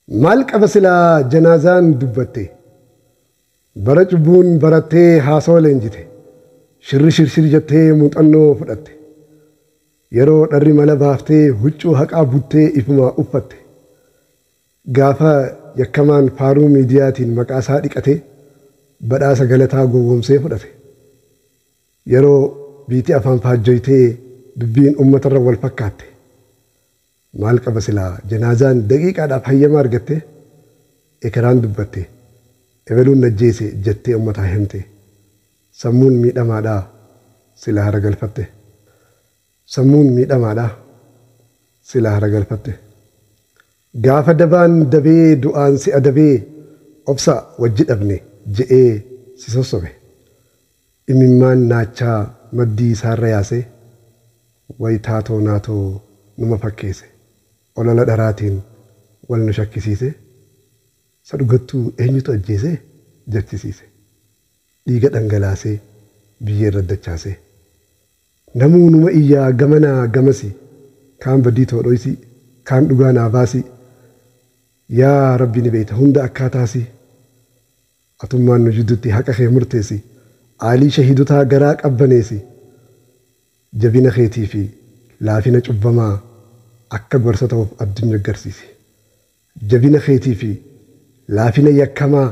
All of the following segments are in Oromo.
Maal qaba silaa janaazaan dubbatte bara cubbuun barattee haasawaa leenjite shirri shirshir jettee muuxannoo fudhatte yeroo dharri mala baaftee huccuu haqaa buttee ifuma uffatte gaafa yakkamaan faaruu miidiyaatiin maqaa isaa dhiqate badhaasa galataa gowwoomsee fudhate yeroo biitii afaan faajjoytee dubbiin uummatarra wal fakkaatte maal qaba silaa janaazaan daqiiqaadhaaf hayyama argatte ekeraan dubbatte ebeluun najjeese jettee uummataa himte sammuun miidhamaadhaa silaa haragalfatte sammuun miidhamaadhaa silaa haragalfatte gaafa dabaan dabee du'aan si adabee obsa wajji dhabne je'ee si sossobe imimmaan naachaa maddii isaarra yaase way taatoo naatoo numa fakkeesse olola dharaatiin wal nu shakkisiise sa dhugattuu eenyutu ajjeese jechisiise dhiiga dhangalaasee biyyee irra dachaase namuu numa iyyaa gamanaa gamasi kaan baddii toodhoysi kaan dhugaa naa baasi yaa rabbi ni beeyta hunda akkaataasi atummaan nu jidduutti haqa kee murteessi aalii shahiidotaa garaa qabbaneesi jabina keetii fi laafina cubbamaa akka gorsa ta'uuf addunyaa agarsiisi jabina keetii fi laafina yakkamaa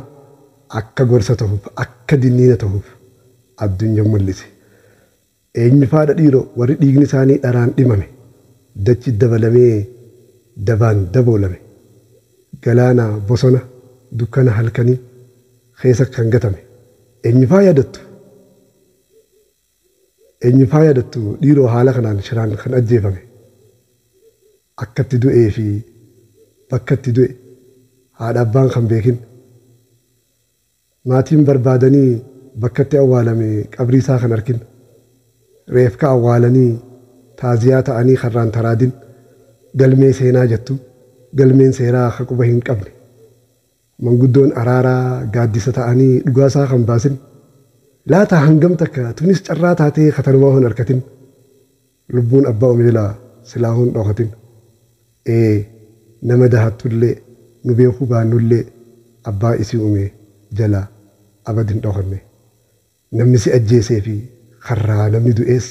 akka gorsa ta'uuf akka dinniina ta'uuf addunyaa mul'isi eenyu faadha dhiiroo warri dhiigni isaanii dharaan dhimame dachi dabalamee dabaan daboolame galaana bosona dukkana halkanii keessa kan gatame eenyu faa yaadattu dhiiroo haala kanaan shiraan kan ajjeefame akkatti du'ee fi bakkatti du'e haadha abbaan kan beekin maatiin barbaadanii bakkatti awwaalame qabrii isaa kan arkin reefka awwaalanii taaziyaa ta'anii karraan taraadin galmee seenaa jettu galmeen seeraa akka quba hin qabne manguddoon araaraa gaaddisa ta'anii dhugaasaa kan baasin laata hangam takka tunis carraa taatee katanumaa hin harkatin lubbuun abbaa omeelaa silaa hin dhokatin nama dahattullee nu beekuu baannullee abbaa isii uume jala abadin dhokanne namni si ajjeesee fi karraa namni du'ees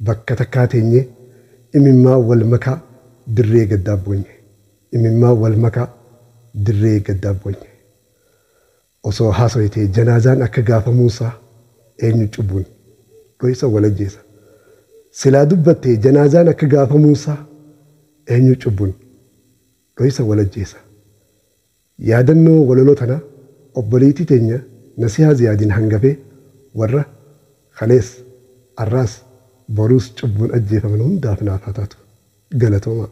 bakka takkaa teenye imimmaa wal makaa dirree gaddaabboonye imimmaa wal makaa dirree gaddaabboonye osoo haasoytee janaazaan akka gaafamuusaa eenyu cubbuun dhoysa wal ajjeesa silaa dubbattee janaazaan akka gaafamuusaa eenyu cubbuun dhoysa wal ajjeesa yaadannoo walaloo tana obboleettii teenya nasihaa ziyaadiin hangafee warra kalees arraas boruus cubbuun ajjeefaman hundaaf naaf haa taatu galatooma.